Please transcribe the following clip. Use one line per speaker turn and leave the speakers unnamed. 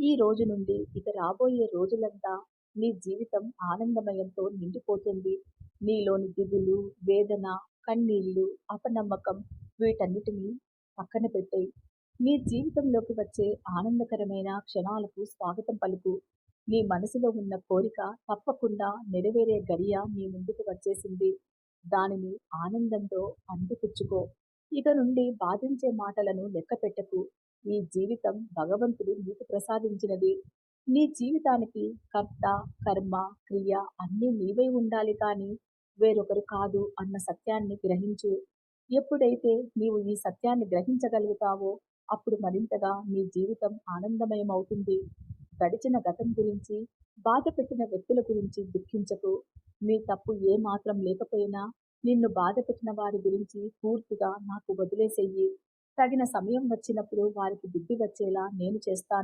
ఈ రోజు నుండి ఇక రాబోయే రోజులంతా నీ జీవితం ఆనందమయంతో నిండిపోతుంది. నీలోని దిగులు, వేదన, కన్నీళ్లు, అపనమ్మకం వీటన్నిటిని పక్కన పెట్టేయి. నీ జీవితంలోకి వచ్చే ఆనందకరమైన క్షణాలకు స్వాగతం పలుకు. నీ మనసులో ఉన్న కోరిక తప్పకుండా నెరవేరే గడియ నీ ముందుకు వచ్చేసింది. దానిని ఆనందంతో అందిపుచ్చుకో. ఇక నుండి బాధించే మాటలను లెక్కపెట్టకు. ఈ జీవితం భగవంతుడు నీకు ప్రసాదించినది. నీ జీవితానికి కర్త, కర్మ, క్రియ అన్నీ నీవై ఉండాలి కానీ వేరొకరు కాదు అన్న సత్యాన్ని గ్రహించు. ఎప్పుడైతే నీవు ఈ సత్యాన్ని గ్రహించగలుగుతావో అప్పుడు మరింతగా నీ జీవితం ఆనందమయమవుతుంది. గడిచిన గతం గురించి, బాధ పెట్టిన వ్యక్తుల గురించి దుఃఖించకు. నీ తప్పు ఏ మాత్రం లేకపోయినా నిన్ను బాధ పెట్టిన వారి గురించి పూర్తిగా నాకు వదిలేసెయ్యి. తగిన సమయం వచ్చినప్పుడు వారికి బుద్ధి వచ్చేలా నేను చేస్తాను.